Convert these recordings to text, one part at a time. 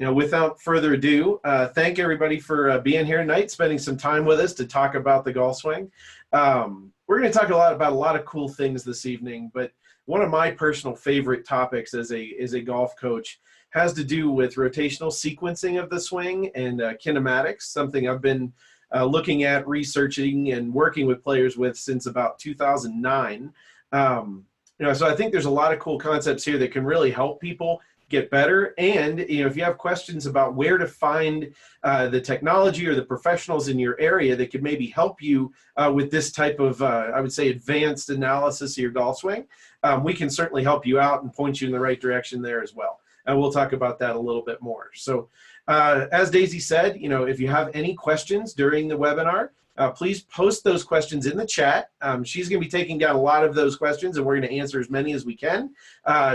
without further ado, thank everybody for being here tonight, spending some time with us to talk about the golf swing. We're going to talk about a lot of cool things this evening, but one of my personal favorite topics as a golf coach has to do with rotational sequencing of the swing and kinematics, something I've been looking at, researching, and working with players with since about 2009. So I think there's a lot of cool concepts here that can really help people get better. And if you have questions about where to find the technology or the professionals in your area that could maybe help you with this type of, I would say, advanced analysis of your golf swing, we can certainly help you out and point you in the right direction there as well. And we'll talk about that a little bit more. So as Daisy said, if you have any questions during the webinar, please post those questions in the chat. She's going to be taking down a lot of those questions, and we're going to answer as many as we can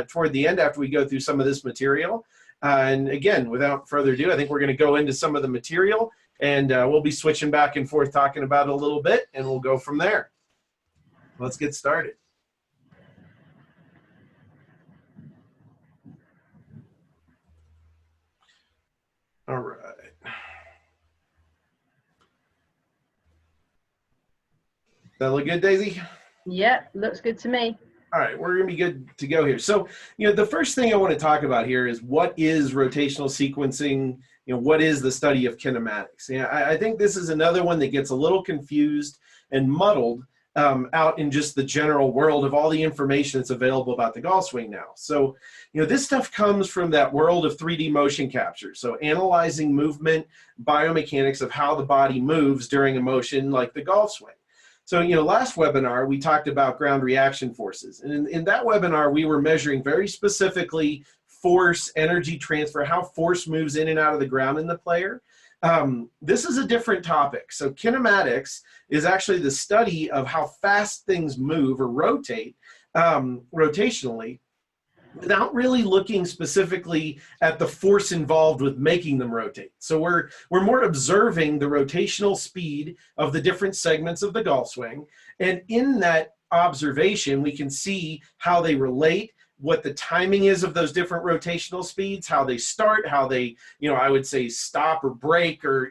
toward the end after we go through some of this material. And again, without further ado, I think we're going to go into some of the material, and we'll be switching back and forth talking about it a little bit, and we'll go from there. Let's get started. All right. That look good, Daisy? Yep, looks good to me. All right, we're going to be good to go here. So, the first thing I want to talk about here is what is rotational sequencing? What is the study of kinematics? I think this is another one that gets a little confused and muddled out in just the general world of all the information that's available about the golf swing now. So, this stuff comes from that world of 3D motion capture. So analyzing movement, biomechanics of how the body moves during a motion like the golf swing. So, last webinar, we talked about ground reaction forces. And in that webinar, we were measuring very specifically force, energy transfer, how force moves in and out of the ground in the player. This is a different topic. So kinematics is actually the study of how fast things move or rotate rotationally, without really looking specifically at the force involved with making them rotate. So we're more observing the rotational speed of the different segments of the golf swing. And in that observation, we can see how they relate, what the timing is of those different rotational speeds, how they start, how they, I would say stop or break, or,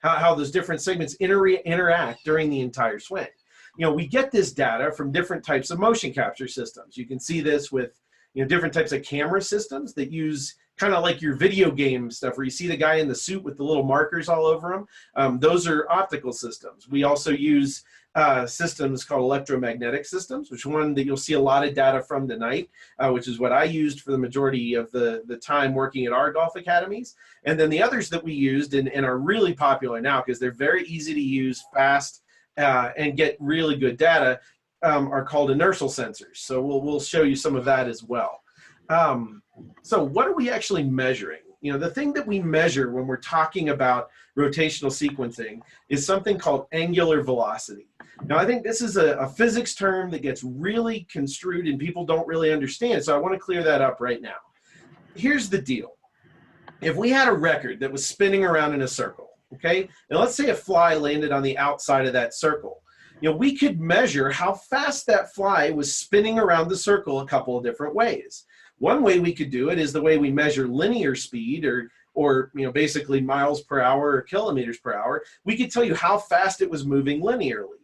how those different segments interact during the entire swing. We get this data from different types of motion capture systems. You can see this with different types of camera systems that use kind of like your video game stuff where you see the guy in the suit with the little markers all over him. Those are optical systems. We also use systems called electromagnetic systems, which one that you'll see a lot of data from tonight, which is what I used for the majority of the time working at our golf academies. And then the others that we used and are really popular now because they're very easy to use, fast, and get really good data, are called inertial sensors. So we'll show you some of that as well. So what are we actually measuring? The thing that we measure when we're talking about rotational sequencing is something called angular velocity. Now, I think this is a physics term that gets really construed and people don't really understand. So I want to clear that up right now. Here's the deal. If we had a record that was spinning around in a circle, okay, and let's say a fly landed on the outside of that circle, we could measure how fast that fly was spinning around the circle a couple of different ways. One way we could do it is the way we measure linear speed or basically miles per hour or kilometers per hour. We could tell you how fast it was moving linearly.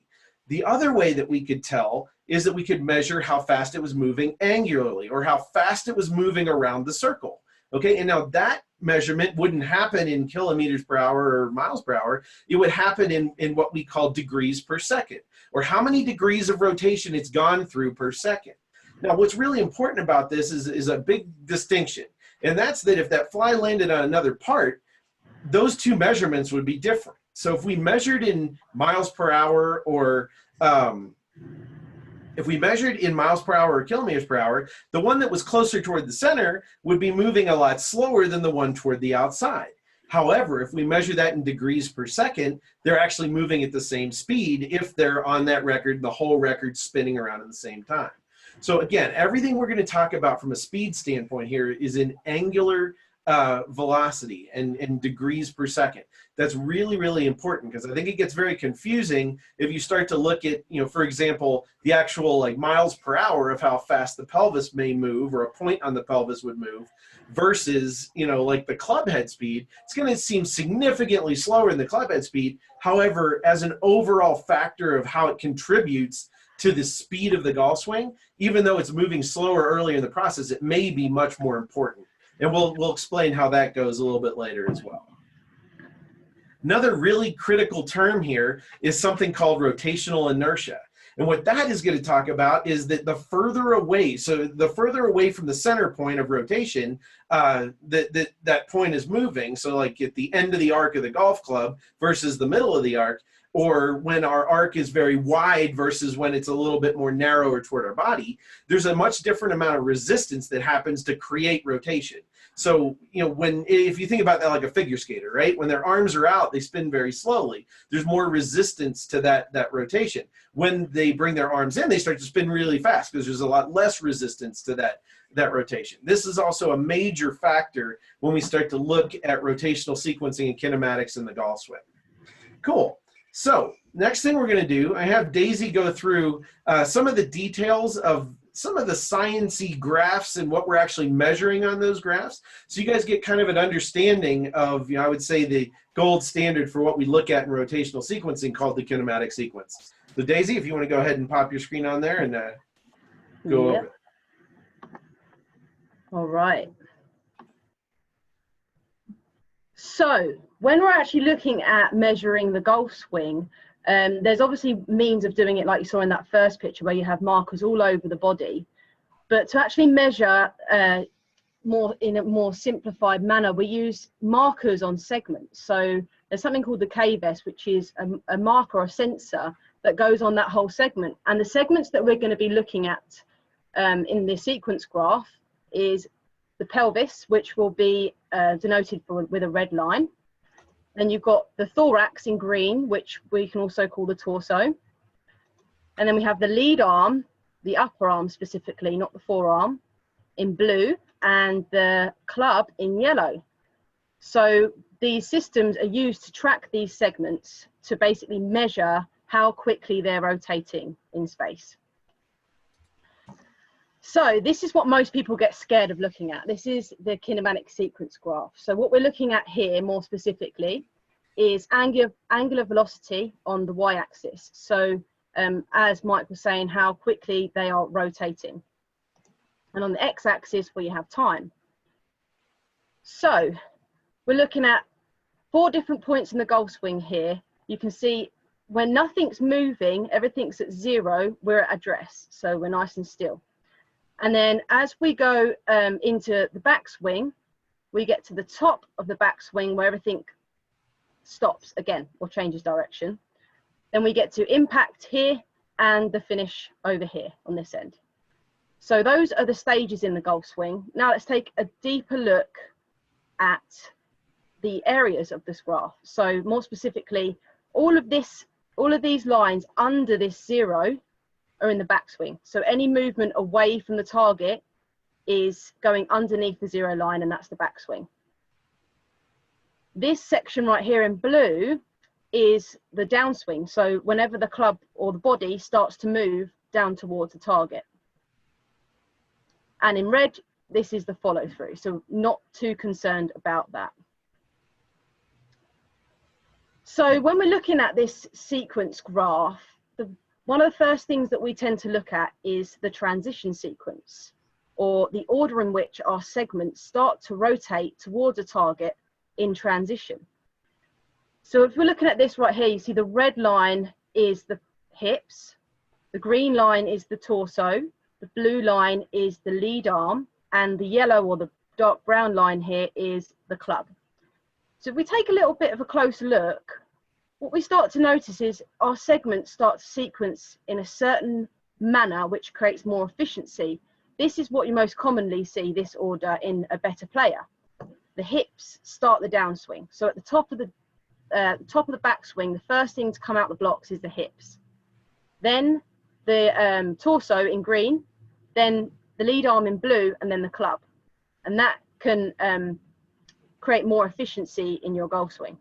The other way that we could tell is that we could measure how fast it was moving angularly or how fast it was moving around the circle. Okay, and now that measurement wouldn't happen in kilometers per hour or miles per hour. It would happen in what we call degrees per second, or how many degrees of rotation it's gone through per second. Now, what's really important about this is a big distinction, and that's that if that fly landed on another part, those two measurements would be different. So if we measured in miles per hour or if we measured in miles per hour or kilometers per hour, the one that was closer toward the center would be moving a lot slower than the one toward the outside. However, if we measure that in degrees per second, they're actually moving at the same speed if they're on that record, the whole record spinning around at the same time. So again, everything we're going to talk about from a speed standpoint here is in angular velocity and degrees per second. That's really, really important, because I think it gets very confusing if you start to look at, for example, the actual like miles per hour of how fast the pelvis may move, or a point on the pelvis would move, versus, like the club head speed. It's going to seem significantly slower than the club head speed. However, as an overall factor of how it contributes to the speed of the golf swing, even though it's moving slower earlier in the process, it may be much more important. And we'll explain how that goes a little bit later as well. Another really critical term here is something called rotational inertia. And what that is going to talk about is that the further away from the center point of rotation, that point is moving. So like at the end of the arc of the golf club versus the middle of the arc, or when our arc is very wide versus when it's a little bit more narrower toward our body, there's a much different amount of resistance that happens to create rotation. So, if you think about that like a figure skater, right? When their arms are out, they spin very slowly. There's more resistance to that rotation. When they bring their arms in, they start to spin really fast because there's a lot less resistance to that rotation. This is also a major factor when we start to look at rotational sequencing and kinematics in the golf swing. Cool. So next thing we're going to do, I have Daisy go through some of the details of some of the science-y graphs and what we're actually measuring on those graphs. So you guys get kind of an understanding of, I would say, the gold standard for what we look at in rotational sequencing, called the kinematic sequence. So Daisy, if you want to go ahead and pop your screen on there and go over it. All right. So when we're actually looking at measuring the golf swing, there's obviously means of doing it like you saw in that first picture, where you have markers all over the body. But to actually measure in a more simplified manner, we use markers on segments. So there's something called the KVS, which is a marker or a sensor that goes on that whole segment. And the segments that we're going to be looking at in this sequence graph is the pelvis, which will be denoted with a red line. Then you've got the thorax in green, which we can also call the torso. And then we have the lead arm, the upper arm specifically, not the forearm, in blue, and the club in yellow. So these systems are used to track these segments to basically measure how quickly they're rotating in space. So this is what most people get scared of looking at. This is the kinematic sequence graph. So what we're looking at here more specifically is angular velocity on the y-axis. So as Mike was saying, how quickly they are rotating. And on the x-axis, we have time. So we're looking at 4 different points in the golf swing here. You can see when nothing's moving, everything's at 0, we're at address. So we're nice and still. And then as we go into the backswing, we get to the top of the backswing where everything stops again or changes direction. Then we get to impact here and the finish over here on this end. So those are the stages in the golf swing. Now let's take a deeper look at the areas of this graph. So more specifically, all of these lines under this 0 are in the backswing. So any movement away from the target is going underneath the 0 line, and that's the backswing. This section right here in blue is the downswing. So whenever the club or the body starts to move down towards the target. And in red, this is the follow through. So not too concerned about that. So when we're looking at this sequence graph, one of the first things that we tend to look at is the transition sequence, or the order in which our segments start to rotate towards a target in transition. So if we're looking at this right here, you see the red line is the hips, the green line is the torso, the blue line is the lead arm, and the yellow or the dark brown line here is the club. So if we take a little bit of a closer look, what we start to notice is our segments start to sequence in a certain manner, which creates more efficiency. This is what you most commonly see this order in a better player. The hips start the downswing. So at the top of the backswing, the first thing to come out the blocks is the hips. Then the torso in green, then the lead arm in blue, and then the club. And that can create more efficiency in your golf swing.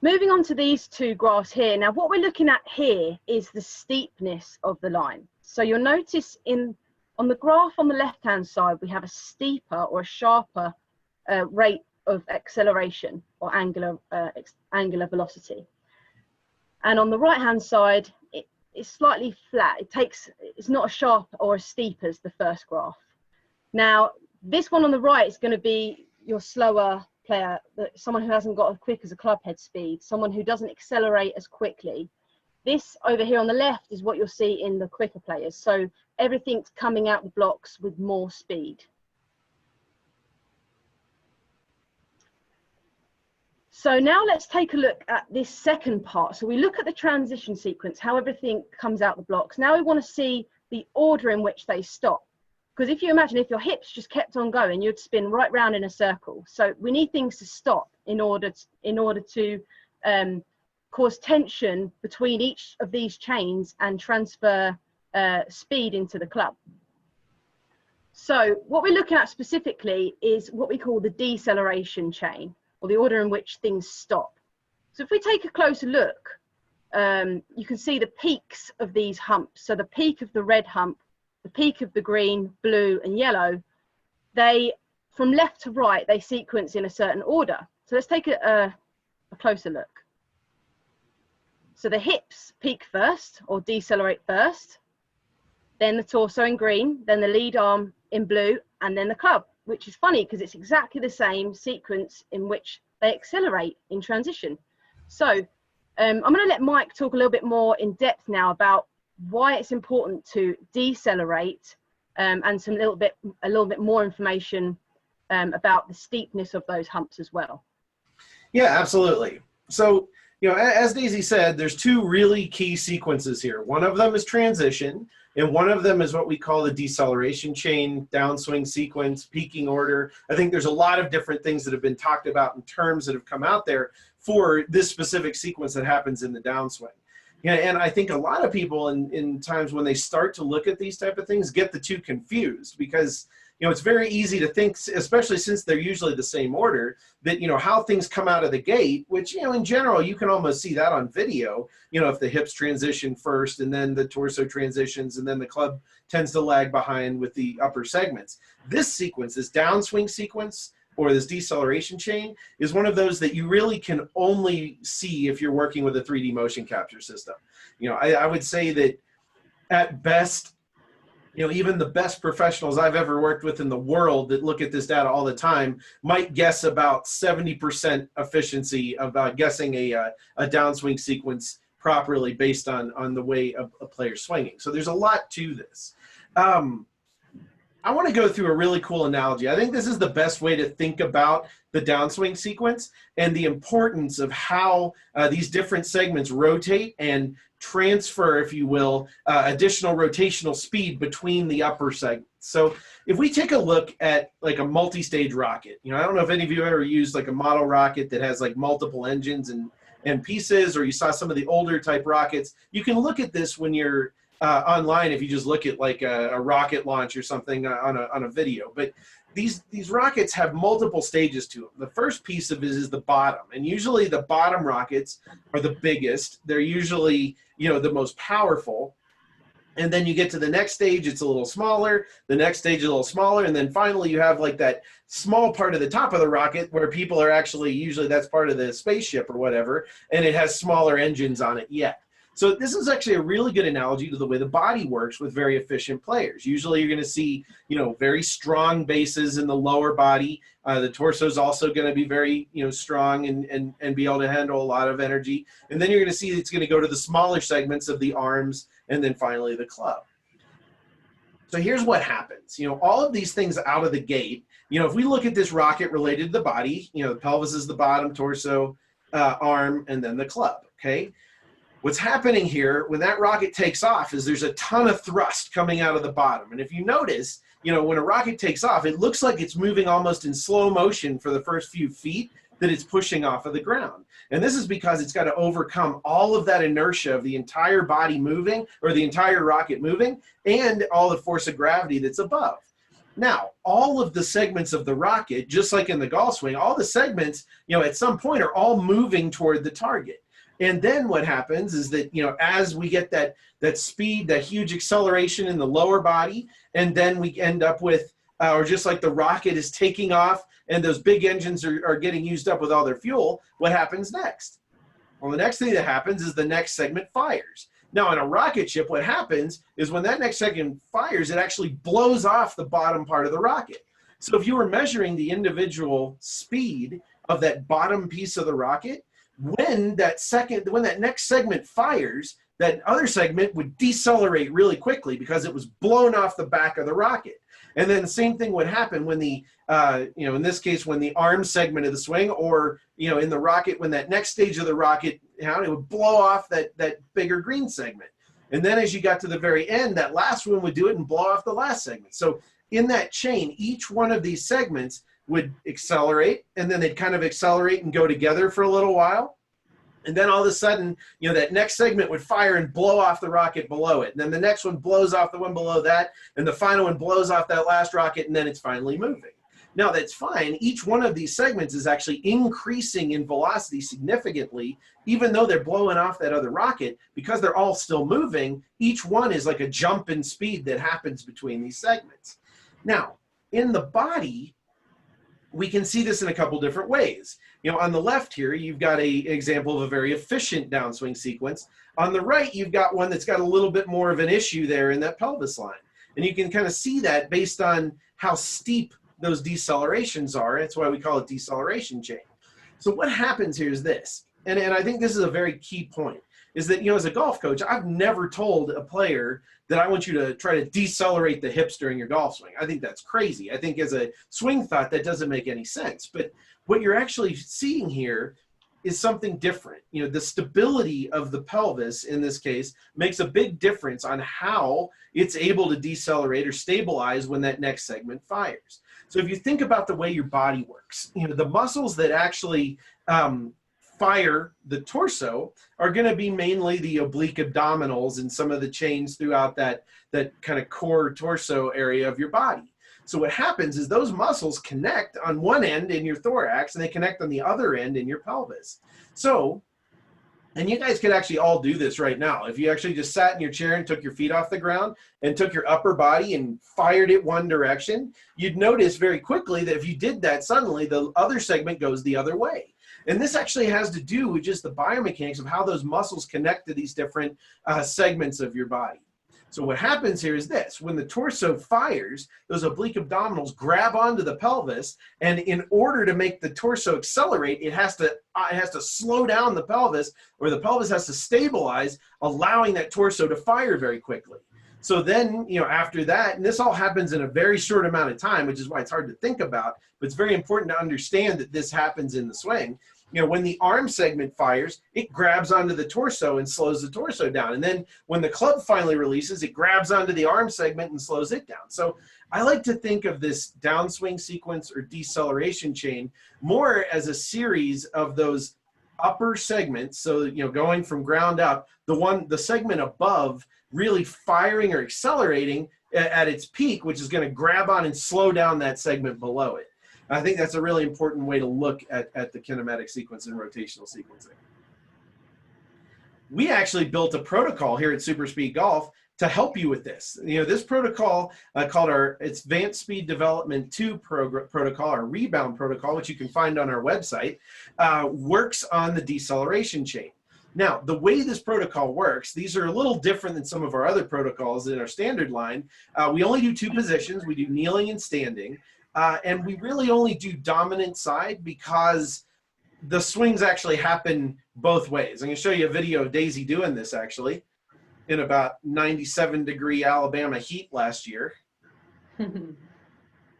Moving on to these two graphs here. Now, what we're looking at here is the steepness of the line. So you'll notice on the graph on the left-hand side, we have a steeper or a sharper rate of acceleration or angular velocity. And on the right-hand side, it's slightly flat. It's not as sharp or as steep as the first graph. Now, this one on the right is going to be your slower player, someone who hasn't got as quick as a club head speed, someone who doesn't accelerate as quickly. This over here on the left is what you'll see in the quicker players. So everything's coming out the blocks with more speed. So now let's take a look at this second part. So we look at the transition sequence, how everything comes out the blocks. Now we want to see the order in which they stop. Because if you imagine if your hips just kept on going, you'd spin right round in a circle. So we need things to stop in order to cause tension between each of these chains and transfer speed into the club. So what we're looking at specifically is what we call the deceleration chain, or the order in which things stop. So if we take a closer look, you can see the peaks of these humps. So the peak of the red hump, the peak of the green, blue, and yellow, from left to right, they sequence in a certain order. So let's take a closer look. So the hips peak first, or decelerate first, then the torso in green, then the lead arm in blue, and then the club, which is funny because it's exactly the same sequence in which they accelerate in transition. So I'm going to let Mike talk a little bit more in depth now about why it's important to decelerate and a little bit more information about the steepness of those humps as well. Yeah, absolutely. So, as Daisy said, there's two really key sequences here. One of them is transition, and one of them is what we call the deceleration chain, downswing sequence, peaking order. I think there's a lot of different things that have been talked about in terms that have come out there for this specific sequence that happens in the downswing. Yeah, and I think a lot of people in times when they start to look at these type of things get the two confused, because it's very easy to think, especially since they're usually the same order, that how things come out of the gate, which in general you can almost see that on video, if the hips transition first and then the torso transitions and then the club tends to lag behind with the upper segments. This sequence, this downswing sequence, or this deceleration chain, is one of those that you really can only see if you're working with a 3D motion capture system. I would say that at best, even the best professionals I've ever worked with in the world that look at this data all the time might guess about 70% efficiency about guessing a downswing sequence properly based on the way a player's swinging. So there's a lot to this. I want to go through a really cool analogy. I think this is the best way to think about the downswing sequence and the importance of how these different segments rotate and transfer, if you will, additional rotational speed between the upper segments. So if we take a look at like a multi-stage rocket, I don't know if any of you ever used like a model rocket that has like multiple engines and pieces, or you saw some of the older type rockets. You can look at this when you're online if you just look at like a rocket launch or something on a video. But these rockets have multiple stages to them. The first piece of it is the bottom, and usually the bottom rockets are the biggest. They're usually the most powerful. And then you get to the next stage, it's a little smaller. The next stage is a little smaller, and then finally you have like that small part of the top of the rocket where people are actually, usually that's part of the spaceship or whatever, and it has smaller engines on it yet. So this is actually a really good analogy to the way the body works with very efficient players. Usually you're going to see, very strong bases in the lower body. The torso is also going to be very, strong and be able to handle a lot of energy. And then you're going to see it's going to go to the smaller segments of the arms and then finally the club. So here's what happens. All of these things out of the gate, if we look at this rocket related to the body, the pelvis is the bottom, torso, arm, and then the club, okay? What's happening here when that rocket takes off is there's a ton of thrust coming out of the bottom. And if you notice, when a rocket takes off, it looks like it's moving almost in slow motion for the first few feet that it's pushing off of the ground. And this is because it's got to overcome all of that inertia of the entire body moving, or the entire rocket moving, and all the force of gravity that's above. Now, all of the segments of the rocket, just like in the golf swing, all the segments, at some point are all moving toward the target. And then what happens is that, as we get that speed, that huge acceleration in the lower body, and then we end up with, or just like the rocket is taking off and those big engines are getting used up with all their fuel, what happens next? Well, the next thing that happens is the next segment fires. Now, in a rocket ship, what happens is when that next segment fires, it actually blows off the bottom part of the rocket. So if you were measuring the individual speed of that bottom piece of the rocket, when that next segment fires, that other segment would decelerate really quickly because it was blown off the back of the rocket. And then the same thing would happen when the, in this case, when the arm segment of the swing, or, in the rocket, when that next stage of the rocket, it would blow off that bigger green segment. And then as you got to the very end, that last one would do it and blow off the last segment. So in that chain, each one of these segments would accelerate, and then they'd kind of accelerate and go together for a little while. And then all of a sudden, that next segment would fire and blow off the rocket below it. And then the next one blows off the one below that. And the final one blows off that last rocket, and then it's finally moving. Now, that's fine. Each one of these segments is actually increasing in velocity significantly, even though they're blowing off that other rocket. Because they're all still moving, each one is like a jump in speed that happens between these segments. Now, in the body, we can see this in a couple different ways. On the left here, you've got an example of a very efficient downswing sequence. On the right, you've got one that's got a little bit more of an issue there in that pelvis line. And you can kind of see that based on how steep those decelerations are. That's why we call it deceleration chain. So what happens here is this, and I think this is a very key point, is that, as a golf coach, I've never told a player that I want you to try to decelerate the hips during your golf swing. I think that's crazy. I think as a swing thought, that doesn't make any sense. But what you're actually seeing here is something different. The stability of the pelvis, in this case, makes a big difference on how it's able to decelerate or stabilize when that next segment fires. So if you think about the way your body works, the muscles that actually fire the torso are going to be mainly the oblique abdominals and some of the chains throughout that kind of core torso area of your body. So what happens is those muscles connect on one end in your thorax and they connect on the other end in your pelvis. So, and you guys could actually all do this right now. If you actually just sat in your chair and took your feet off the ground and took your upper body and fired it one direction, you'd notice very quickly that if you did that, suddenly the other segment goes the other way. And this actually has to do with just the biomechanics of how those muscles connect to these different segments of your body. So what happens here is this: when the torso fires, those oblique abdominals grab onto the pelvis, and in order to make the torso accelerate, it has to slow down the pelvis, or the pelvis has to stabilize, allowing that torso to fire very quickly. So then, after that, and this all happens in a very short amount of time, which is why it's hard to think about, but it's very important to understand that this happens in the swing. When the arm segment fires, it grabs onto the torso and slows the torso down. And then when the club finally releases, it grabs onto the arm segment and slows it down. So I like to think of this downswing sequence or deceleration chain more as a series of those upper segments. So, going from ground up, the segment above really firing or accelerating at its peak, which is going to grab on and slow down that segment below it. I think that's a really important way to look at the kinematic sequence and rotational sequencing. We actually built a protocol here at SuperSpeed Golf to help you with this. This protocol called our Advanced Speed Development 2 protocol, our rebound protocol, which you can find on our website, works on the deceleration chain. Now, the way this protocol works, these are a little different than some of our other protocols in our standard line. We only do two positions. We do kneeling and standing. And we really only do dominant side because the swings actually happen both ways. I'm going to show you a video of Daisy doing this actually in about 97-degree Alabama heat last year.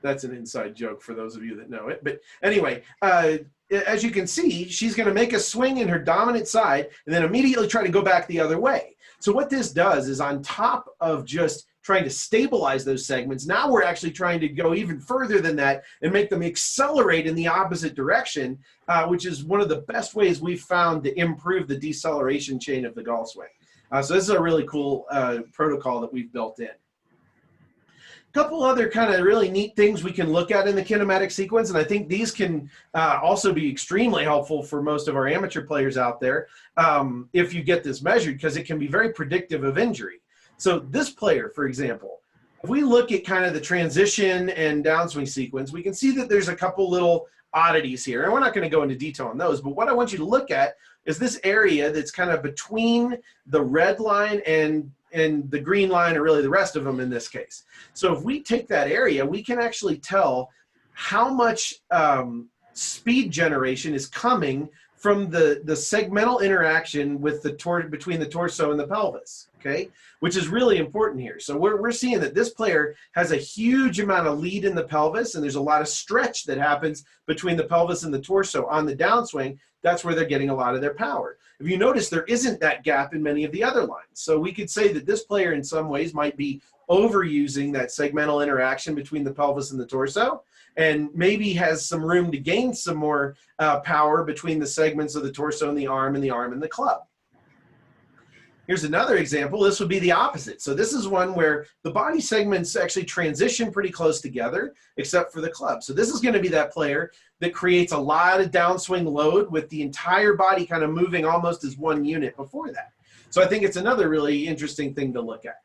That's an inside joke for those of you that know it. But anyway, as you can see, she's going to make a swing in her dominant side and then immediately try to go back the other way. So what this does is, on top of just trying to stabilize those segments, now we're actually trying to go even further than that and make them accelerate in the opposite direction, which is one of the best ways we've found to improve the deceleration chain of the golf swing. So this is a really cool protocol that we've built in. Couple other kind of really neat things we can look at in the kinematic sequence, and I think these can also be extremely helpful for most of our amateur players out there if you get this measured, because it can be very predictive of injury. So this player, for example, if we look at kind of the transition and downswing sequence, we can see that there's a couple little oddities here, and we're not going to go into detail on those, but what I want you to look at is this area that's kind of between the red line and the green line, or really the rest of them in this case. So if we take that area, we can actually tell how much speed generation is coming from the segmental interaction with between the torso and the pelvis, okay? Which is really important here. So we're seeing that this player has a huge amount of lead in the pelvis, and there's a lot of stretch that happens between the pelvis and the torso on the downswing. That's where they're getting a lot of their power. If you notice, there isn't that gap in many of the other lines. So we could say that this player in some ways might be overusing that segmental interaction between the pelvis and the torso, and maybe has some room to gain some more power between the segments of the torso and the arm and the club. Here's another example. This would be the opposite. So this is one where the body segments actually transition pretty close together, except for the club. So this is going to be that player that creates a lot of downswing load with the entire body kind of moving almost as one unit before that. So I think it's another really interesting thing to look at.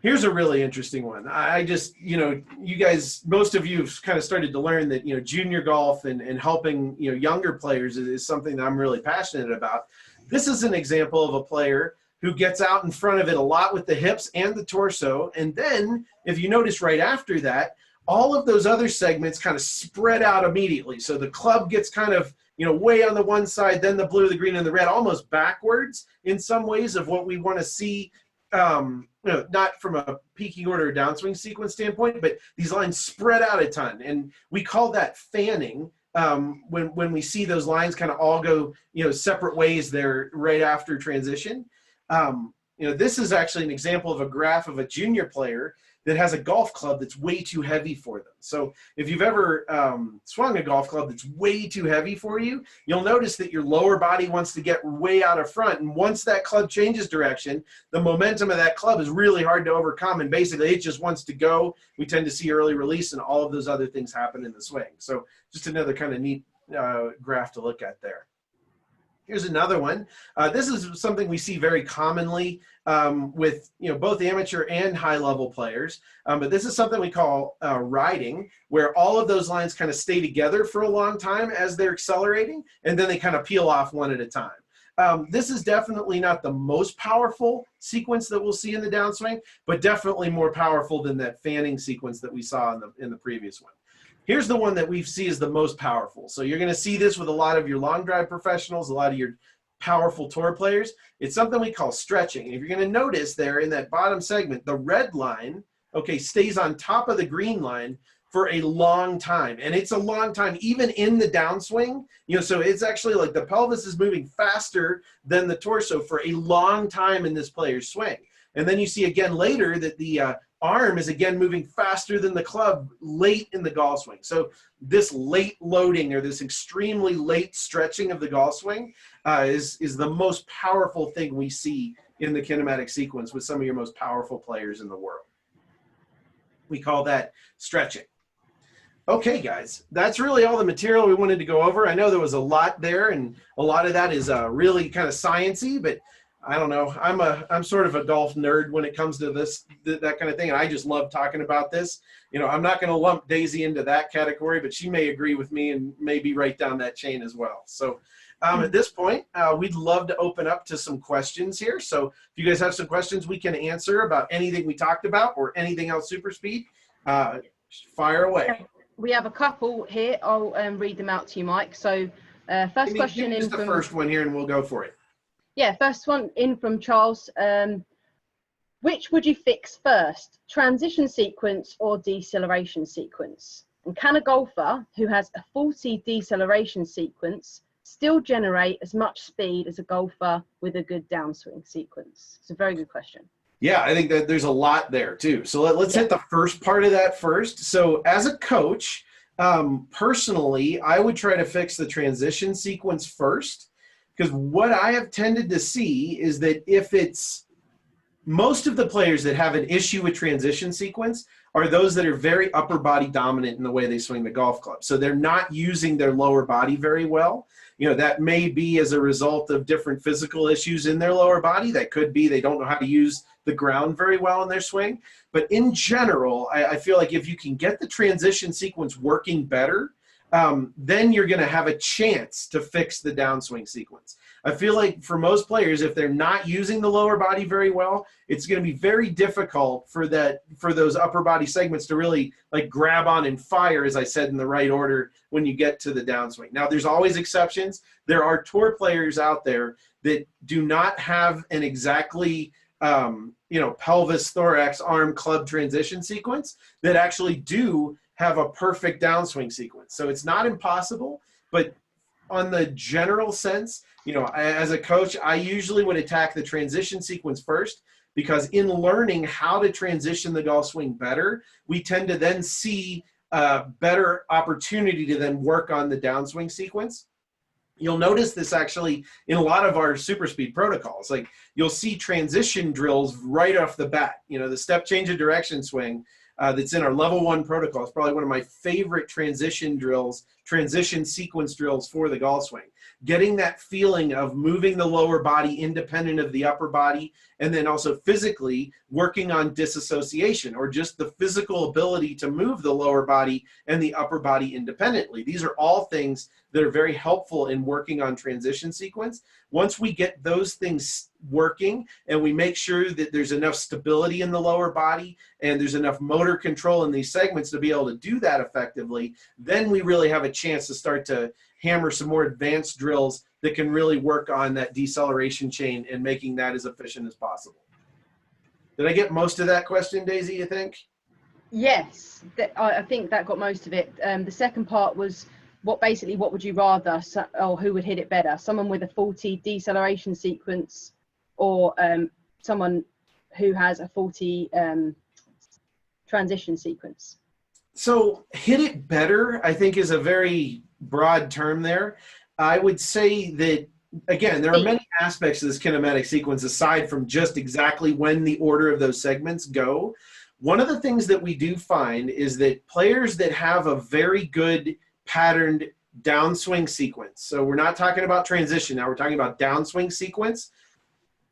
Here's a really interesting one. I just, you guys, most of you have kind of started to learn that, junior golf and helping, younger players is something that I'm really passionate about. This is an example of a player who gets out in front of it a lot with the hips and the torso. And then if you notice right after that, all of those other segments kind of spread out immediately. So the club gets kind of, way on the one side, then the blue, the green, and the red, almost backwards in some ways of what we want to see, not from a peaking order or downswing sequence standpoint, but these lines spread out a ton. And we call that fanning. When we see those lines kind of all go, separate ways there right after transition. This is actually an example of a graph of a junior player that has a golf club that's way too heavy for them. So if you've ever swung a golf club that's way too heavy for you, you'll notice that your lower body wants to get way out of front. And once that club changes direction, the momentum of that club is really hard to overcome. And basically it just wants to go. We tend to see early release and all of those other things happen in the swing. So just another kind of neat graph to look at there. Here's another one. This is something we see very commonly with both amateur and high-level players. But this is something we call riding, where all of those lines kind of stay together for a long time as they're accelerating, and then they kind of peel off one at a time. This is definitely not the most powerful sequence that we'll see in the downswing, but definitely more powerful than that fanning sequence that we saw in the previous one. Here's the one that we see as the most powerful. So you're going to see this with a lot of your long drive professionals, a lot of your powerful tour players. It's something we call stretching. And if you're going to notice there in that bottom segment, the red line, okay, stays on top of the green line for a long time. And it's a long time, even in the downswing, so it's actually like the pelvis is moving faster than the torso for a long time in this player's swing. And then you see again later that the arm is again moving faster than the club late in the golf swing. So this late loading, or this extremely late stretching of the golf swing is the most powerful thing we see in the kinematic sequence with some of your most powerful players in the world. We call that stretching. Okay, guys, that's really all the material we wanted to go over. I know there was a lot there, and a lot of that is really kind of science-y, but I don't know. I'm sort of a golf nerd when it comes to that kind of thing, and I just love talking about this. I'm not going to lump Daisy into that category, but she may agree with me and maybe right down that chain as well. So at this point, we'd love to open up to some questions here. So if you guys have some questions we can answer about anything we talked about or anything else SuperSpeed, fire away. We have a couple here. I'll read them out to you, Mike. So first question in from the first one here, and we'll go for it. Yeah, first one in from Charles. Which would you fix first, transition sequence or deceleration sequence? And can a golfer who has a faulty deceleration sequence still generate as much speed as a golfer with a good downswing sequence? It's a very good question. Yeah, I think that there's a lot there too. So let's hit the first part of that first. So as a coach, personally, I would try to fix the transition sequence first. Because what I have tended to see is that if it's most of the players that have an issue with transition sequence are those that are very upper body dominant in the way they swing the golf club. So they're not using their lower body very well. You know, that may be as a result of different physical issues in their lower body. That could be they don't know how to use the ground very well in their swing. But in general, I feel like if you can get the transition sequence working better, then you're going to have a chance to fix the downswing sequence. I feel like for most players, if they're not using the lower body very well, it's going to be very difficult for those upper body segments to really like grab on and fire, as I said, in the right order when you get to the downswing. Now, there's always exceptions. There are tour players out there that do not have an exactly pelvis, thorax, arm, club transition sequence that actually do have a perfect downswing sequence. So it's not impossible, but on the general sense, you know, as a coach, I usually would attack the transition sequence first, because in learning how to transition the golf swing better, we tend to then see a better opportunity to then work on the downswing sequence. You'll notice this actually in a lot of our SuperSpeed protocols. Like you'll see transition drills right off the bat. You know, the step change of direction swing that's in our level 1 protocol is probably one of my favorite transition drills, transition sequence drills for the golf swing. Getting that feeling of moving the lower body independent of the upper body, and then also physically working on disassociation, or just the physical ability to move the lower body and the upper body independently. These are all things that are very helpful in working on transition sequence. Once we get those things working and we make sure that there's enough stability in the lower body and there's enough motor control in these segments to be able to do that effectively, then we really have a chance to start to hammer some more advanced drills that can really work on that deceleration chain and making that as efficient as possible. Did I get most of that question, Daisy, you think? Yes, I think that got most of it. The second part was what would you rather, or who would hit it better? Someone with a faulty deceleration sequence, or someone who has a faulty transition sequence? So hit it better, I think, is a very broad term there. I would say that, again, there are many aspects of this kinematic sequence aside from just exactly when the order of those segments go. One of the things that we do find is that players that have a very good patterned downswing sequence, so we're not talking about transition now, we're talking about downswing sequence,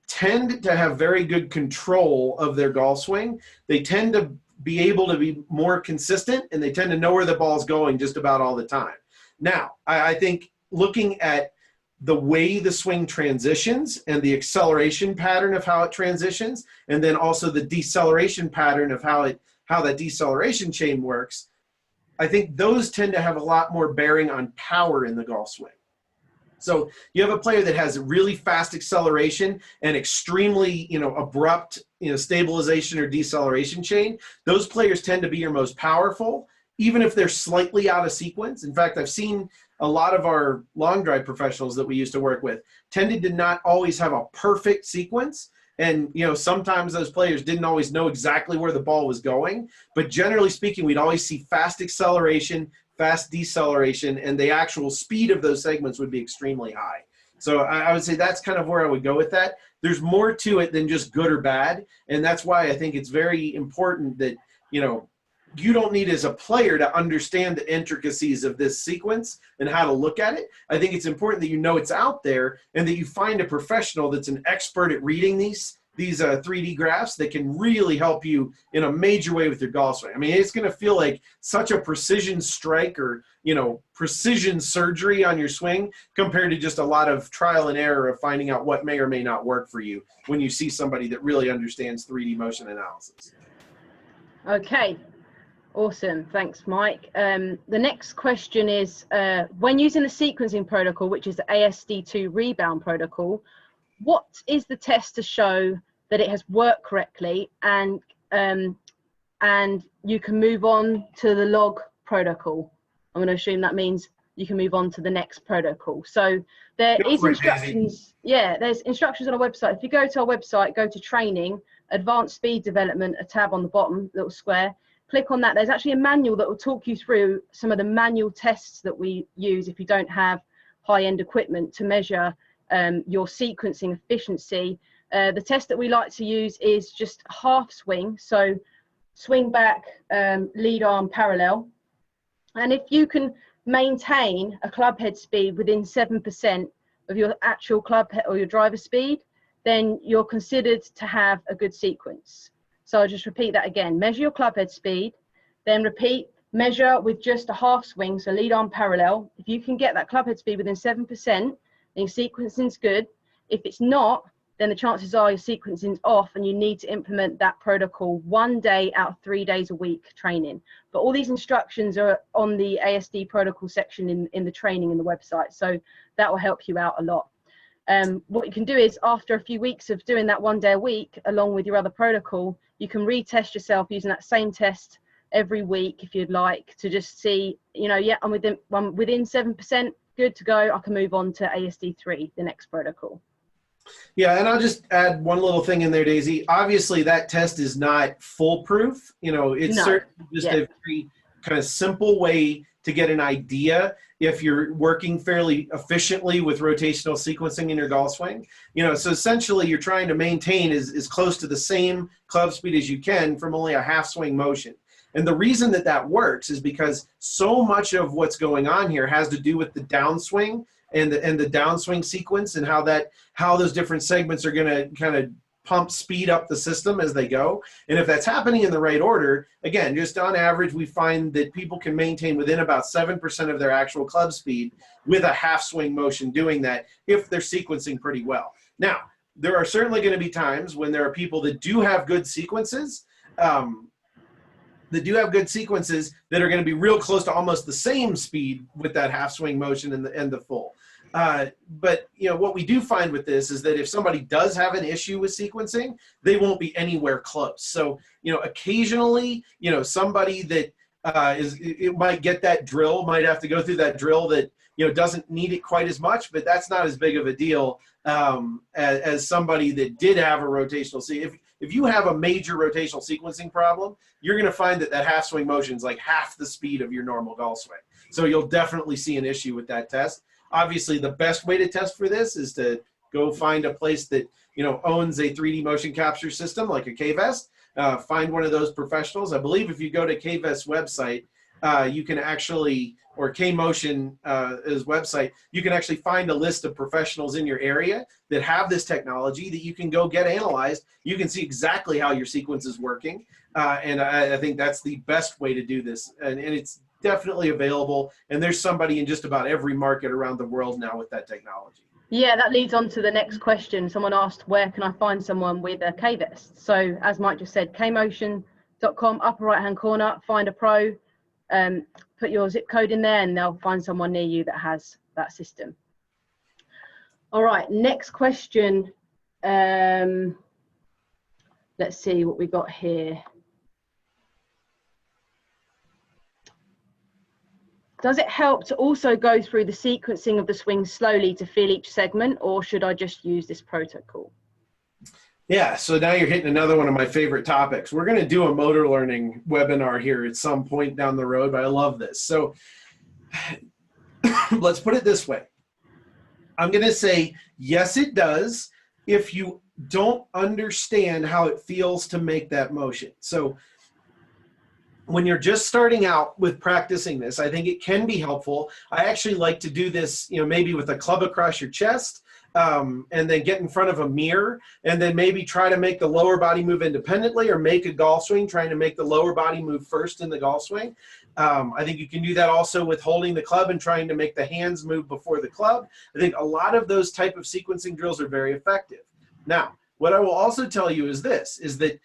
tend to have very good control of their golf swing. They tend to be able to be more consistent, and they tend to know where the ball's going just about all the time. Now, I think looking at the way the swing transitions and the acceleration pattern of how it transitions, and then also the deceleration pattern of how that deceleration chain works, I think those tend to have a lot more bearing on power in the golf swing. So you have a player that has really fast acceleration and extremely, abrupt, stabilization or deceleration chain. Those players tend to be your most powerful, even if they're slightly out of sequence. In fact, I've seen a lot of our long drive professionals that we used to work with tended to not always have a perfect sequence. And, sometimes those players didn't always know exactly where the ball was going. But generally speaking, we'd always see fast acceleration, fast deceleration, and the actual speed of those segments would be extremely high. So I would say that's kind of where I would go with that. There's more to it than just good or bad. And that's why I think it's very important that, you don't need as a player to understand the intricacies of this sequence and how to look at it. I think it's important that you know it's out there and that you find a professional that's an expert at reading these 3D graphs that can really help you in a major way with your golf swing. I mean, it's going to feel like such a precision strike or, precision surgery on your swing compared to just a lot of trial and error of finding out what may or may not work for you when you see somebody that really understands 3D motion analysis. Okay. Awesome. Thanks, Mike. The next question is, when using the sequencing protocol, which is the ASD2 rebound protocol, what is the test to show that it has worked correctly and you can move on to the log protocol? I'm going to assume that means you can move on to the next protocol. So there is instructions. Yeah, there's instructions on our website. If you go to our website, go to training, advanced speed development, a tab on the bottom, little square. Click on that. There's actually a manual that will talk you through some of the manual tests that we use if you don't have high-end equipment to measure your sequencing efficiency The test that we like to use is just half swing. So swing back, lead arm parallel. And if you can maintain a club head speed within 7% of your actual club head or your driver speed, then you're considered to have a good sequence. So I'll just repeat that again. Measure your club head speed, then repeat, measure with just a half swing, so lead arm parallel. If you can get that club head speed within 7%, then your sequencing's good. If it's not, then the chances are your sequencing's off and you need to implement that protocol 1 day out of 3 days a week training. But all these instructions are on the ASD protocol section in the training in the website. So that will help you out a lot. What you can do is after a few weeks of doing that 1 day a week, along with your other protocol, you can retest yourself using that same test every week if you'd like, to just see, you know, yeah, I'm within 7%, good to go. I can move on to ASD3, the next protocol. Yeah, and I'll just add one little thing in there, Daisy. Obviously, that test is not foolproof. You know, it's certainly just a very kind of simple way to get an idea if you're working fairly efficiently with rotational sequencing in your golf swing. You know, so essentially you're trying to maintain as close to the same club speed as you can from only a half swing motion. And the reason that that works is because so much of what's going on here has to do with the downswing and the downswing sequence, and how those different segments are going to kind of pump speed up the system as they go. And if that's happening in the right order, again, just on average, we find that people can maintain within about 7% of their actual club speed with a half swing motion doing that if they're sequencing pretty well. Now, there are certainly going to be times when there are people that do have good sequences, that are going to be real close to almost the same speed with that half swing motion and the full. But you know, what we do find with this is that if somebody does have an issue with sequencing, they won't be anywhere close. So, you know, occasionally, you know, somebody that it might get that drill, might have to go through that drill that, you know, doesn't need it quite as much, but that's not as big of a deal as somebody that did have a rotational if you have a major rotational sequencing problem, you're going to find that half swing motion is like half the speed of your normal golf swing. So you'll definitely see an issue with that test. Obviously, the best way to test for this is to go find a place that, you know, owns a 3D motion capture system like a K-Vest. Find one of those professionals. I believe if you go to K-Vest's website, you can actually, or K-Motion's website, you can actually find a list of professionals in your area that have this technology that you can go get analyzed. You can see exactly how your sequence is working. And I think that's the best way to do this. And it's definitely available. And there's somebody in just about every market around the world now with that technology. Yeah, that leads on to the next question. Someone asked, where can I find someone with a K-Vest? So as Mike just said, kmotion.com, upper right-hand corner, find a pro, put your zip code in there and they'll find someone near you that has that system. All right, next question. Let's see what we got here. Does it help to also go through the sequencing of the swing slowly to feel each segment, or should I just use this protocol? Yeah, so now you're hitting another one of my favorite topics. We're going to do a motor learning webinar here at some point down the road, but I love this. So let's put it this way. I'm going to say, yes, it does if you don't understand how it feels to make that motion. So when you're just starting out with practicing this, I think it can be helpful. I actually like to do this, you know, maybe with a club across your chest, and then get in front of a mirror and then maybe try to make the lower body move independently, or make a golf swing trying to make the lower body move first in the golf swing. I think you can do that also with holding the club and trying to make the hands move before the club. I think a lot of those type of sequencing drills are very effective. Now, what I will also tell you is this, is that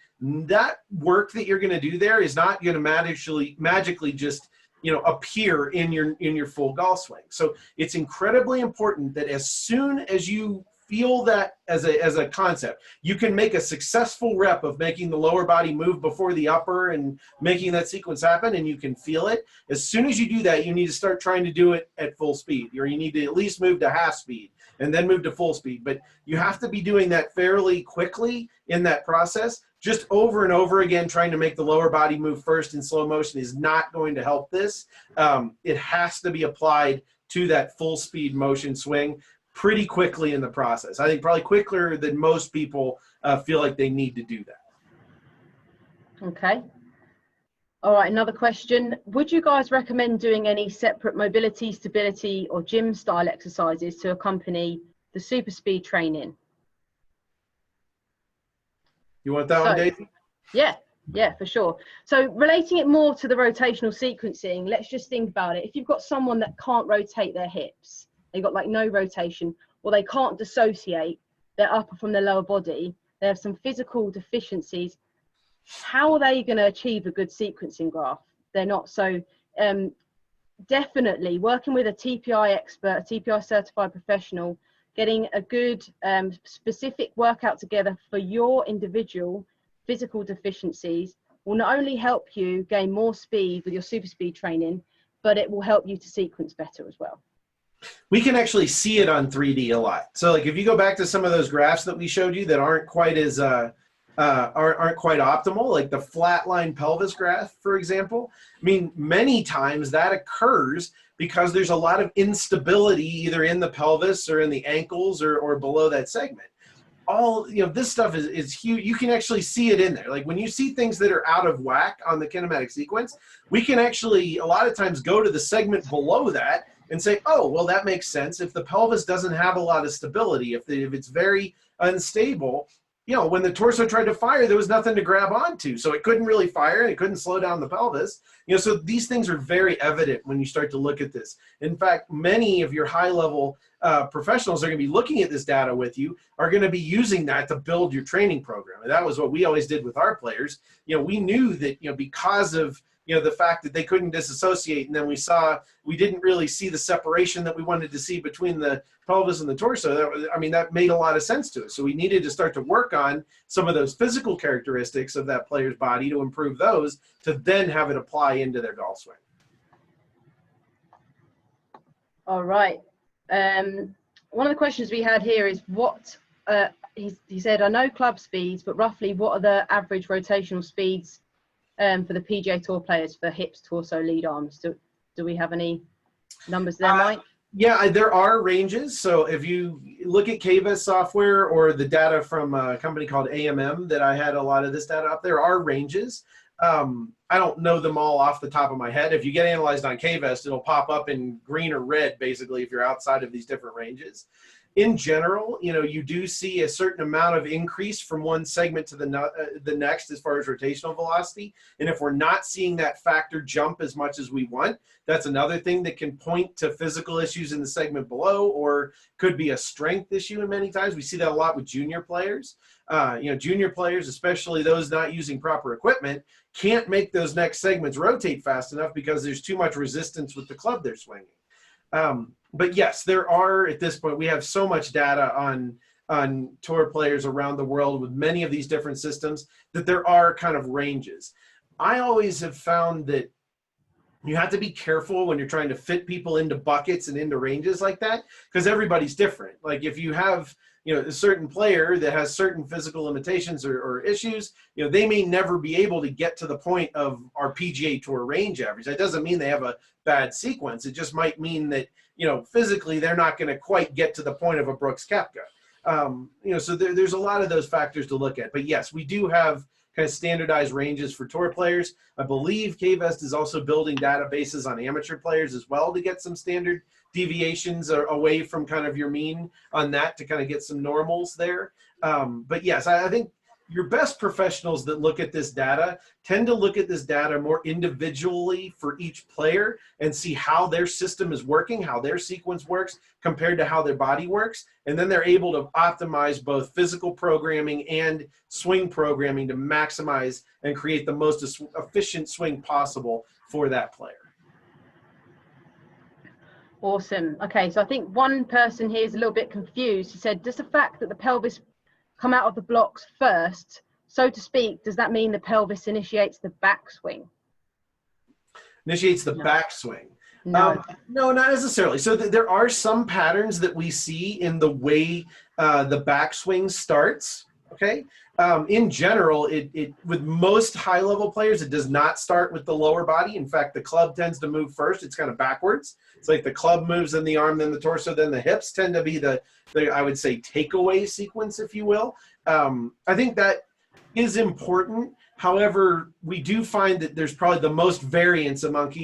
work that you're going to do there is not going to magically just, you know, appear in your full golf swing. So it's incredibly important that as soon as you feel that as a concept, you can make a successful rep of making the lower body move before the upper and making that sequence happen, and you can feel it. As soon as you do that, you need to start trying to do it at full speed, or you need to at least move to half speed and then move to full speed. But you have to be doing that fairly quickly in that process. Just over and over again trying to make the lower body move first in slow motion is not going to help this. It has to be applied to that full speed motion swing. pretty quickly in the process. I think probably quicker than most people feel like they need to do that. Okay. All right, another question. Would you guys recommend doing any separate mobility, stability, or gym style exercises to accompany the super speed training? You want that one, Daisy? Yeah, for sure. So relating it more to the rotational sequencing, let's just think about it. If you've got someone that can't rotate their hips, they've got like no rotation, or they can't dissociate their upper from their lower body, they have some physical deficiencies, how are they going to achieve a good sequencing graph? They're not. So definitely working with a TPI expert, a TPI certified professional, getting a good specific workout together for your individual physical deficiencies will not only help you gain more speed with your super speed training, but it will help you to sequence better as well. We can actually see it on 3D a lot. So like if you go back to some of those graphs that we showed you that aren't quite as aren't quite optimal, like the flatline pelvis graph, for example. I mean, many times that occurs because there's a lot of instability either in the pelvis or in the ankles or below that segment. All, you know, this stuff is huge. You can actually see it in there. Like when you see things that are out of whack on the kinematic sequence, we can actually a lot of times go to the segment below that and say, oh, well, that makes sense. If the pelvis doesn't have a lot of stability, if it's very unstable, you know, when the torso tried to fire, there was nothing to grab onto. So it couldn't really fire and it couldn't slow down the pelvis. You know, so these things are very evident when you start to look at this. In fact, many of your high level professionals are going to be looking at this data with you, are going to be using that to build your training program. And that was what we always did with our players. You know, we knew that, you know, because of, you know, the fact that they couldn't disassociate, and then we didn't really see the separation that we wanted to see between the pelvis and the torso. I mean, that made a lot of sense to us. So we needed to start to work on some of those physical characteristics of that player's body to improve those, to then have it apply into their golf swing. All right. One of the questions we had here is what, he said, I know club speeds, but roughly what are the average rotational speeds for the PGA Tour players for hips, torso, lead arms? Do we have any numbers there, Mike? Yeah, there are ranges. So if you look at KVS software or the data from a company called AMM that I had a lot of this data up, there are ranges. I don't know them all off the top of my head. If you get analyzed on KVS, it'll pop up in green or red, basically, if you're outside of these different ranges. In general, you know, you do see a certain amount of increase from one segment to the next as far as rotational velocity. And if we're not seeing that factor jump as much as we want, that's another thing that can point to physical issues in the segment below, or could be a strength issue in many times. We see that a lot with junior players. You know, junior players, especially those not using proper equipment, can't make those next segments rotate fast enough because there's too much resistance with the club they're swinging. But yes, there are, at this point, we have so much data on tour players around the world with many of these different systems that there are kind of ranges. I always have found that you have to be careful when you're trying to fit people into buckets and into ranges like that, because everybody's different. Like if you have, you know, a certain player that has certain physical limitations or issues, you know, they may never be able to get to the point of our PGA Tour range average. That doesn't mean they have a bad sequence. It just might mean that, you know, physically they're not going to quite get to the point of a Brooks Koepka. You know, so there's a lot of those factors to look at. But yes, we do have kind of standardized ranges for tour players. I believe KVest is also building databases on amateur players as well to get some standard deviations away from kind of your mean on that, to kind of get some normals there. But yes, I think your best professionals that look at this data tend to look at this data more individually for each player and see how their system is working, how their sequence works compared to how their body works. And then they're able to optimize both physical programming and swing programming to maximize and create the most efficient swing possible for that player. Awesome. Okay, so I think one person here is a little bit confused. He said, does the fact that the pelvis come out of the blocks first, so to speak, does that mean the pelvis initiates the backswing? Initiates the backswing. No. No, not necessarily. So there are some patterns that we see in the way the backswing starts. Okay. In general, with most high-level players, it does not start with the lower body. In fact, the club tends to move first. It's kind of backwards. It's like the club moves, then the arm, then the torso, then the hips tend to be the I would say, takeaway sequence, if you will. I think that is important. However, we do find that there's probably the most variance amongst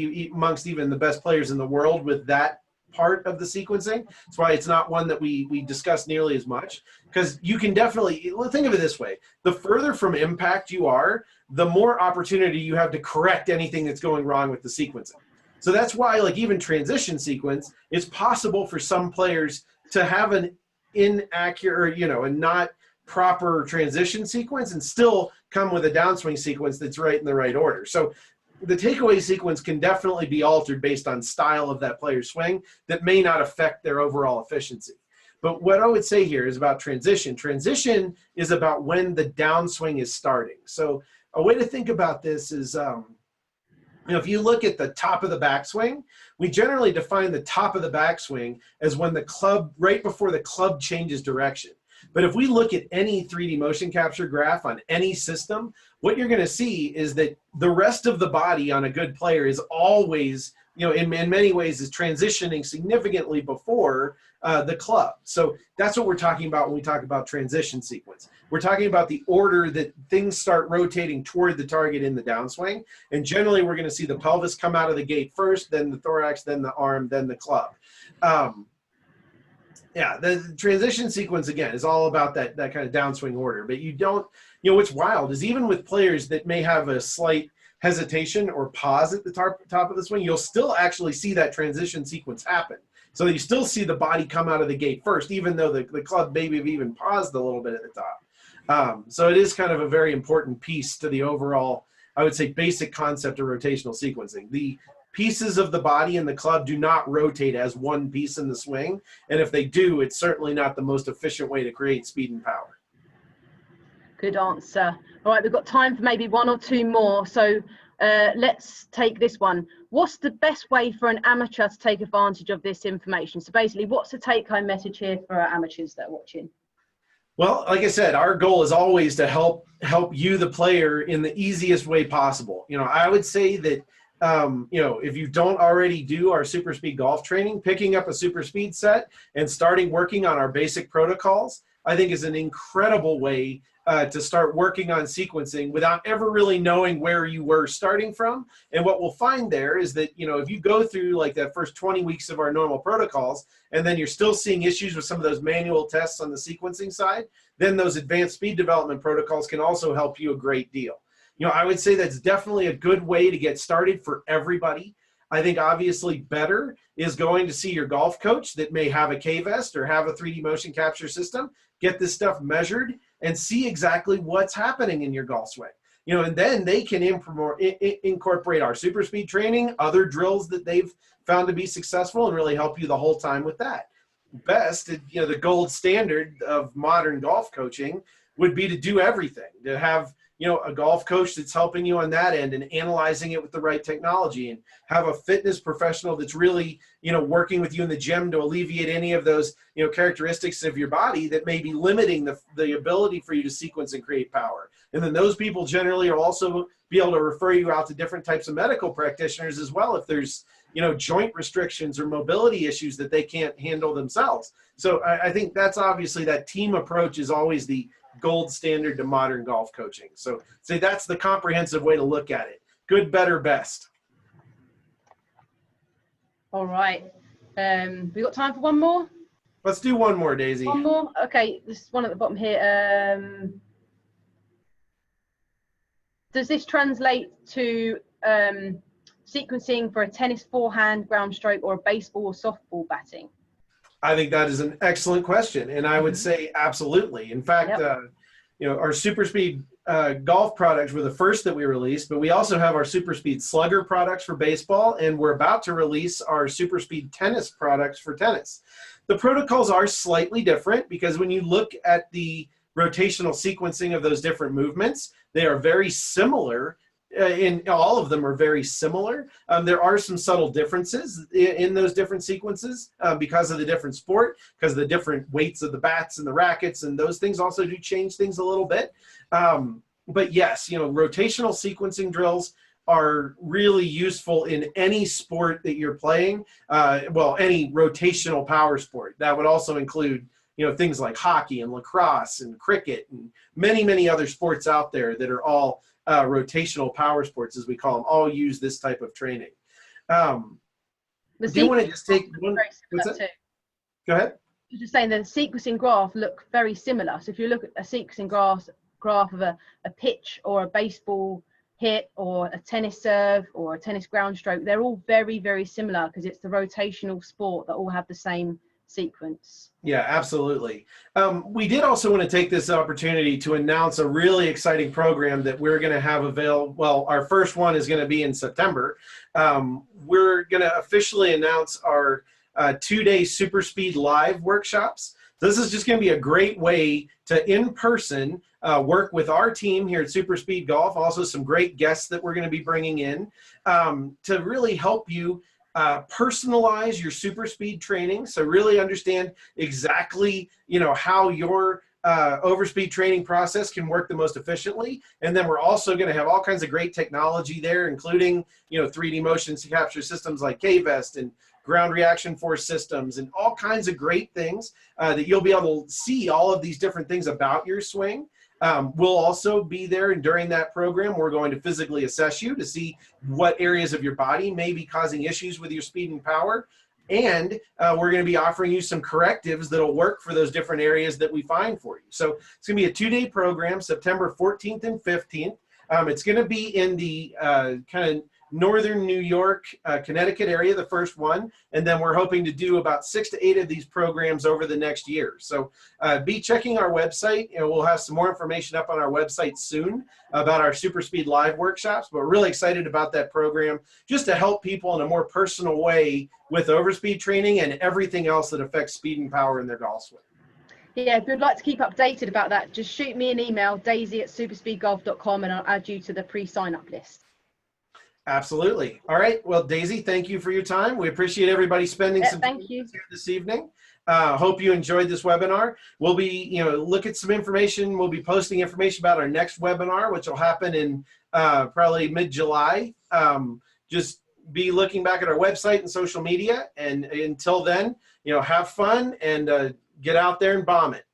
even the best players in the world with that part of the sequencing. That's why it's not one that we discuss nearly as much, because you can definitely think of it this way: the further from impact you are, the more opportunity you have to correct anything that's going wrong with the sequencing. So that's why, like, even transition sequence, it's possible for some players to have an inaccurate, a not proper transition sequence and still come with a downswing sequence that's right in the right order. So the takeaway sequence can definitely be altered based on style of that player's swing that may not affect their overall efficiency. But what I would say here is about transition. Transition is about when the downswing is starting. So a way to think about this is, if you look at the top of the backswing, we generally define the top of the backswing as when the club, right before the club changes direction. But if we look at any 3D motion capture graph on any system, what you're going to see is that the rest of the body on a good player is always, in many ways, is transitioning significantly before the club. So that's what we're talking about when we talk about transition sequence. We're talking about the order that things start rotating toward the target in the downswing. And generally, we're going to see the pelvis come out of the gate first, then the thorax, then the arm, then the club. Yeah, the transition sequence, again, is all about that kind of downswing order. But you don't, what's wild is even with players that may have a slight hesitation or pause at the top of the swing, you'll still actually see that transition sequence happen. So you still see the body come out of the gate first, even though the club maybe have even paused a little bit at the top. So it is kind of a very important piece to the overall, I would say, basic concept of rotational sequencing. The pieces of the body and the club do not rotate as one piece in the swing. And if they do, it's certainly not the most efficient way to create speed and power. Good answer. All right, we've got time for maybe one or two more. So let's take this one. What's the best way for an amateur to take advantage of this information? So basically, what's the take-home message here for our amateurs that are watching? Well, like I said, our goal is always to help you, the player, in the easiest way possible. I would say that if you don't already do our SuperSpeed golf training, picking up a SuperSpeed set and starting working on our basic protocols, I think is an incredible way to start working on sequencing without ever really knowing where you were starting from. And what we'll find there is that, if you go through like that first 20 weeks of our normal protocols, and then you're still seeing issues with some of those manual tests on the sequencing side, then those advanced speed development protocols can also help you a great deal. I would say that's definitely a good way to get started for everybody. I think obviously better is going to see your golf coach that may have a K-Vest or have a 3D motion capture system, get this stuff measured and see exactly what's happening in your golf swing. And then they can incorporate our SuperSpeed training, other drills that they've found to be successful, and really help you the whole time with that. Best, the gold standard of modern golf coaching would be to do everything, to have a golf coach that's helping you on that end and analyzing it with the right technology, and have a fitness professional that's really, working with you in the gym to alleviate any of those, characteristics of your body that may be limiting the ability for you to sequence and create power. And then those people generally will also be able to refer you out to different types of medical practitioners as well if there's, joint restrictions or mobility issues that they can't handle themselves. So I think that's obviously, that team approach is always the gold standard to modern golf coaching. So say that's the comprehensive way to look at it. Good, better, best. All right. We got time for one more? Let's do one more, Daisy. One more? Okay, this is one at the bottom here. Does this translate to sequencing for a tennis forehand, ground stroke, or a baseball or softball batting? I think that is an excellent question, and I would say absolutely. In fact, our SuperSpeed golf products were the first that we released, but we also have our SuperSpeed Slugger products for baseball, and we're about to release our SuperSpeed tennis products for tennis. The protocols are slightly different because when you look at the rotational sequencing of those different movements, they are very similar in all of them are very similar. There are some subtle differences in those different sequences because of the different sport, because of the different weights of the bats and the rackets, and those things also do change things a little bit. But yes, rotational sequencing drills are really useful in any sport that you're playing. Well, any rotational power sport. That would also include things like hockey and lacrosse and cricket and many, many other sports out there that are all rotational power sports, as we call them, all use this type of training. Do you want to just take one? What's that? Go ahead. I was just saying the sequencing graph look very similar. So if you look at a sequencing graph of a pitch or a baseball hit or a tennis serve or a tennis ground stroke, they're all very, very similar because it's the rotational sport that all have the same sequence. Yeah, absolutely. We did also want to take this opportunity to announce a really exciting program that we're going to have available. Well, our first one is going to be in September. We're going to officially announce our 2-day SuperSpeed live workshops. This is just going to be a great way to, in person, work with our team here at SuperSpeed Golf, also some great guests that we're going to be bringing in to really help you personalize your SuperSpeed training. So really understand exactly, how your overspeed training process can work the most efficiently. And then we're also going to have all kinds of great technology there, including, 3D motion capture systems like K-Vest and ground reaction force systems and all kinds of great things that you'll be able to see all of these different things about your swing. We'll also be there, and during that program, we're going to physically assess you to see what areas of your body may be causing issues with your speed and power. And we're going to be offering you some correctives that'll work for those different areas that we find for you. So it's going to be a 2-day program, September 14th and 15th. It's going to be in the kind of northern New York, Connecticut area, the first one. And then we're hoping to do about 6 to 8 of these programs over the next year. So be checking our website. We'll have some more information up on our website soon about our SuperSpeed Live workshops. But we're really excited about that program just to help people in a more personal way with overspeed training and everything else that affects speed and power in their golf swing. Yeah, if you'd like to keep updated about that, just shoot me an email, daisy@superspeedgolf.com, and I'll add you to the pre-sign-up list. Absolutely. All right. Well, Daisy, thank you for your time. We appreciate everybody spending some time here this evening. Hope you enjoyed this webinar. We'll be, look at some information. We'll be posting information about our next webinar, which will happen in probably mid-July. Just be looking back at our website and social media. And until then, have fun and get out there and bomb it.